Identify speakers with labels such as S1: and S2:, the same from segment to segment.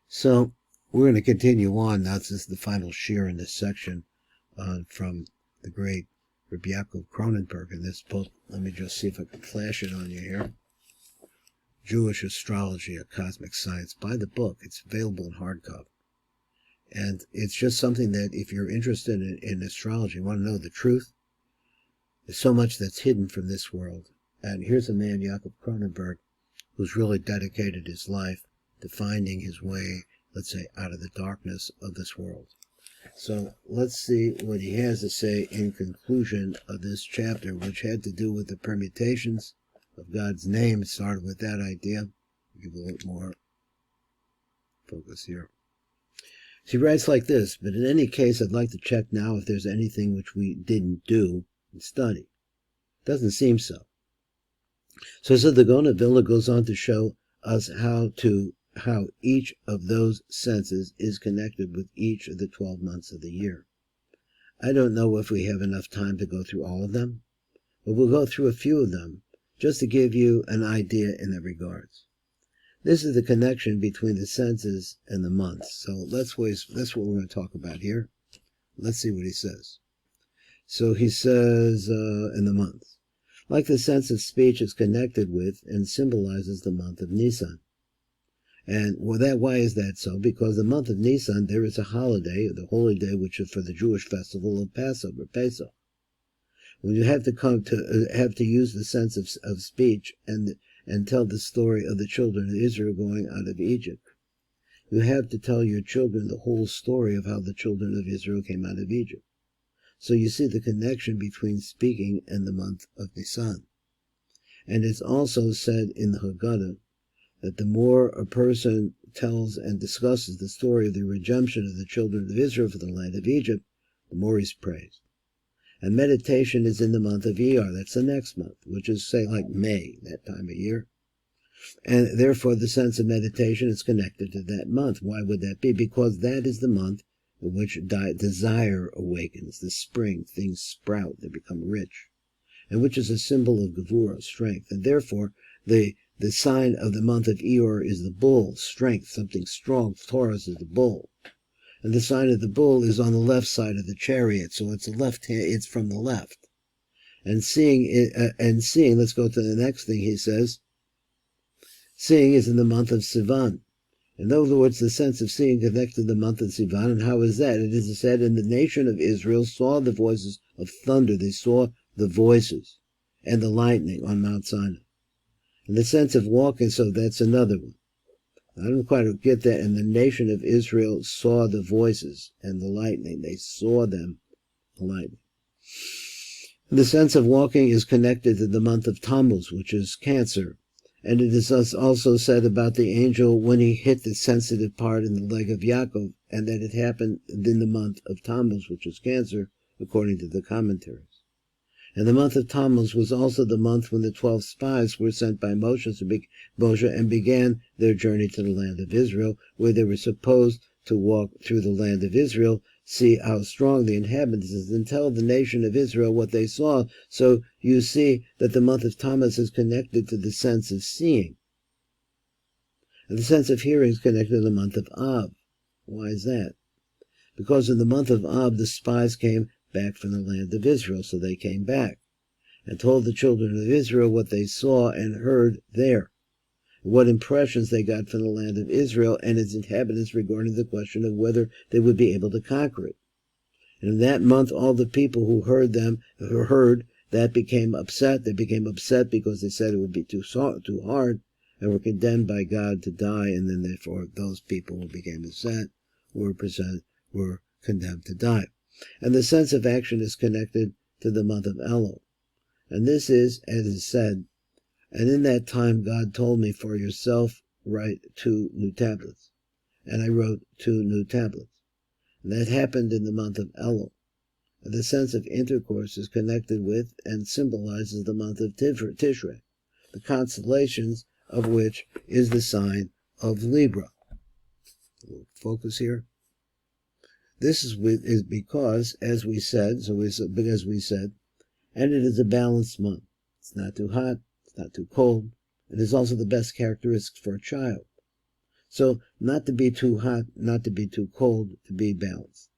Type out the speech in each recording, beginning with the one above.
S1: So we're going to continue on. Now this is the final share in this section from the great YAAKOV KRONENBERG in this book. Let me just see if I can flash it on you here. Jewish Astrology, a Cosmic Science. Buy the book. It's available in hardcover. And it's just something that if you're interested in astrology, want to know the truth, there's so much that's hidden from this world. And here's a man, YAAKOV KRONENBERG, who's really dedicated his life to finding his way, let's say, out of the darkness of this world. So let's see what he has to say in conclusion of this chapter, which had to do with the permutations of God's name. It started with that idea. I'll give a little more focus here. So he writes like this: but in any case, I'd like to check now if there's anything which we didn't do and study. Doesn't seem so. So the KRONENBERG goes on to show us how each of those senses is connected with each of the 12 months of the year. I don't know if we have enough time to go through all of them, but we'll go through a few of them just to give you an idea in that regards. This is the connection between the senses and the months. So that's what we're going to talk about here. Let's see what he says. So he says in the months, like the sense of speech is connected with and symbolizes the month of Nisan. And why is that so? Because the month of Nisan, there is a holiday, the holy day, which is for the Jewish festival of Passover, Pesach. When you have to use the sense of speech and tell the story of the children of Israel going out of Egypt, you have to tell your children the whole story of how the children of Israel came out of Egypt. So you see the connection between speaking and the month of Nisan. And it's also said in the Haggadah that the more a person tells and discusses the story of the redemption of the children of Israel from the land of Egypt, the more he's praised. And meditation is in the month of Iyar, that's the next month, which is, say, like May, that time of year. And therefore the sense of meditation is connected to that month. Why would that be? Because that is the month in which desire awakens, the spring, things sprout, they become rich, and which is a symbol of Gevurah, strength. And therefore the sign of the month of Iyar is the bull, strength, something strong. Taurus is the bull. And the sign of the bull is on the left side of the chariot, so it's it's from the left. And seeing, let's go to the next thing he says. Seeing is in the month of Sivan. In other words, the sense of seeing connected to the month of Sivan. And how is that? It is said, and the nation of Israel saw the voices of thunder. They saw the voices and the lightning on Mount Sinai. And the sense of walking, so that's another one. I don't quite get that. And the nation of Israel saw the voices and the lightning. They saw them, the lightning. And the sense of walking is connected to the month of Tammuz, which is Cancer. And it is also said about the angel when he hit the sensitive part in the leg of Yaakov, and that it happened in the month of Tammuz, which is Cancer, according to the commentaries. And the month of Tammuz was also the month when the 12 spies were sent by Moshe and began their journey to the land of Israel, where they were supposed to walk through the land of Israel, see how strong the inhabitants is, and tell the nation of Israel what they saw. So you see that the month of Tammuz is connected to the sense of seeing. And the sense of hearing is connected to the month of Av. Why is that? Because in the month of Av, the spies came back from the land of Israel, so they came back and told the children of Israel what they saw and heard there, what impressions they got from the land of Israel and its inhabitants regarding the question of whether they would be able to conquer it. And in that month, all the people who heard that became upset. They became upset because they said it would be too hard, and were condemned by God to die, and then therefore those people who became upset were condemned to die. And the sense of action is connected to the month of Elul. And this is, as is said, and in that time God told me, for yourself write 2 new tablets. And I wrote 2 new tablets. And that happened in the month of Elul. And the sense of intercourse is connected with and symbolizes the month of Tishrei, the constellations of which is the sign of Libra. We'll focus here. This is because, as we said, and it is a balanced month. It's not too hot, it's not too cold. It is also the best characteristics for a child. So not to be too hot, not to be too cold, to be balanced.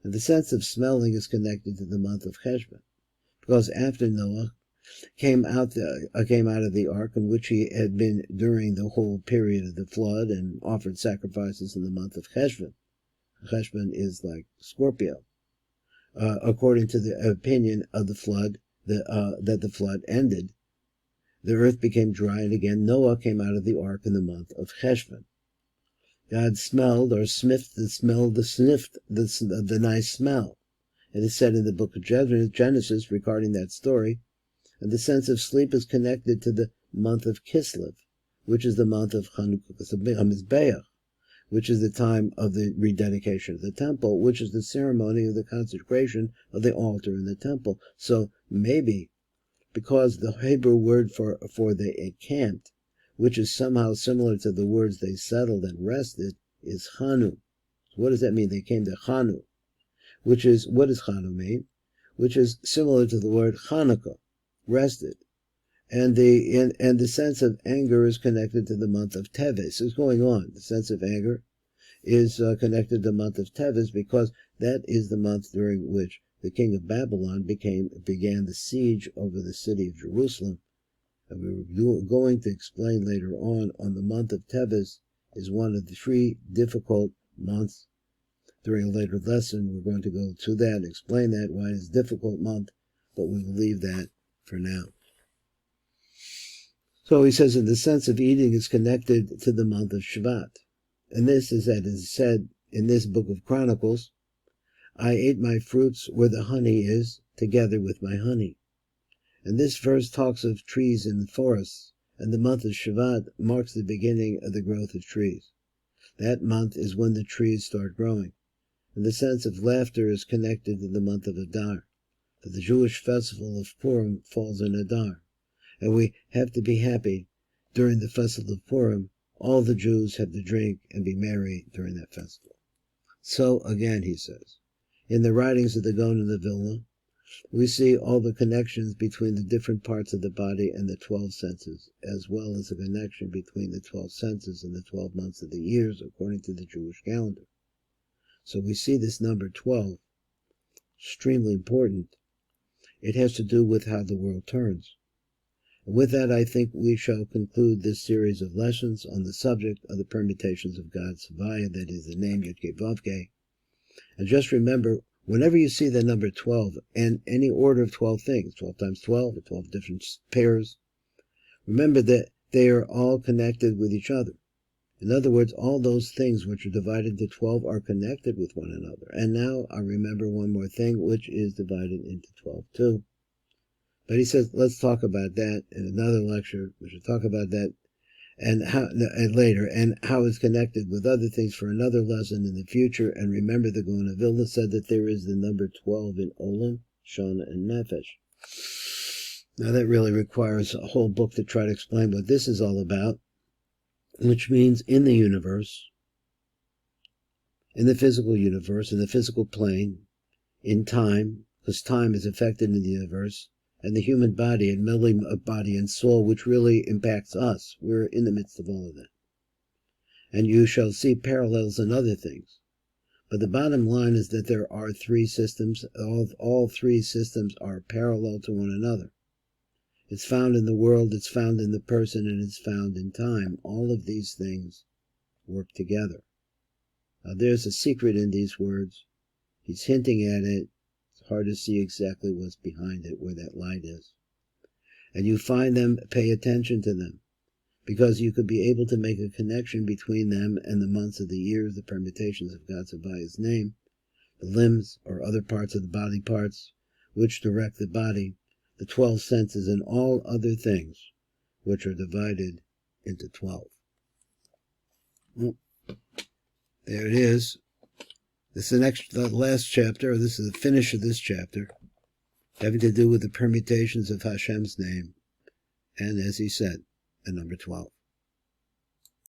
S1: And the sense of smelling is connected to the month of Cheshvan, because after Noah came out of the ark, in which he had been during the whole period of the flood, and offered sacrifices in the month of Cheshvan. Cheshvan is like Scorpio. According to the opinion of the flood, that the flood ended, the earth became dry, and again Noah came out of the ark in the month of Cheshvan. God smelled or sniffed the nice smell. It is said in the book of Genesis regarding that story, and the sense of sleep is connected to the month of Kislev, which is the month of Hamizbeach, which is the time of the rededication of the temple, which is the ceremony of the consecration of the altar in the temple. So maybe, because the Hebrew word for they encamped, which is somehow similar to the words they settled and rested, is Chanu. What does that mean? They came to Chanu, what does Chanu mean? Which is similar to the word Chanukah, rested. And the sense of anger is connected to the month of Teves. It's going on. The sense of anger is connected to the month of Teves, because that is the month during which the king of Babylon began the siege over the city of Jerusalem. And we were going to explain later on the month of Teves is one of the 3 difficult months. During a later lesson, we're going to go to that and explain that, why it's a difficult month, but we will leave that for now. So he says, in the sense of eating is connected to the month of Shevat. And this is that is said in this book of Chronicles, I ate my fruits where the honey is, together with my honey. And this verse talks of trees in the forests, and the month of Shevat marks the beginning of the growth of trees. That month is when the trees start growing. And the sense of laughter is connected to the month of Adar, for the Jewish festival of Purim falls in Adar. And we have to be happy during the festival of Purim. All the Jews have to drink and be merry during that festival. So again, he says, in the writings of the Gaon of Vilna, we see all the connections between the different parts of the body and the 12 senses, as well as the connection between the 12 senses and the 12 months of the years, according to the Jewish calendar. So we see this number 12, extremely important. It has to do with how the world turns. And with that, I think we shall conclude this series of lessons on the subject of the permutations of God's Havaya, that is the name YAAKOV. And just remember, whenever you see the number 12, and any order of 12 things, 12 times 12, or 12 different pairs, remember that they are all connected with each other. In other words, all those things which are divided into 12 are connected with one another. And now I remember one more thing, which is divided into 12 too. But he says, let's talk about that in another lecture. We should talk about that and later, and how it's connected with other things for another lesson in the future. And remember, the Gaon of Vilna said that there is the number 12 in Olam, Shana, and Nefesh. Now that really requires a whole book to try to explain what this is all about, which means in the universe, in the physical universe, in the physical plane, in time, because time is affected in the universe, and the human body and melding of body and soul, which really impacts us. We're in the midst of all of that. And you shall see parallels in other things. But the bottom line is that there are 3 systems. All 3 systems are parallel to one another. It's found in the world, it's found in the person, and it's found in time. All of these things work together. Now there's a secret in these words. He's hinting at it. It's hard to see exactly what's behind it, where that light is. And you find them, pay attention to them, because you could be able to make a connection between them and the months of the years, the permutations of God's Havaya's name, the limbs or other parts of the body parts which direct the body, the 12 senses, and all other things which are divided into 12. Well, there it is. This is the last chapter, or this is the finish of this chapter, having to do with the permutations of Hashem's name, and as he said, the number 12.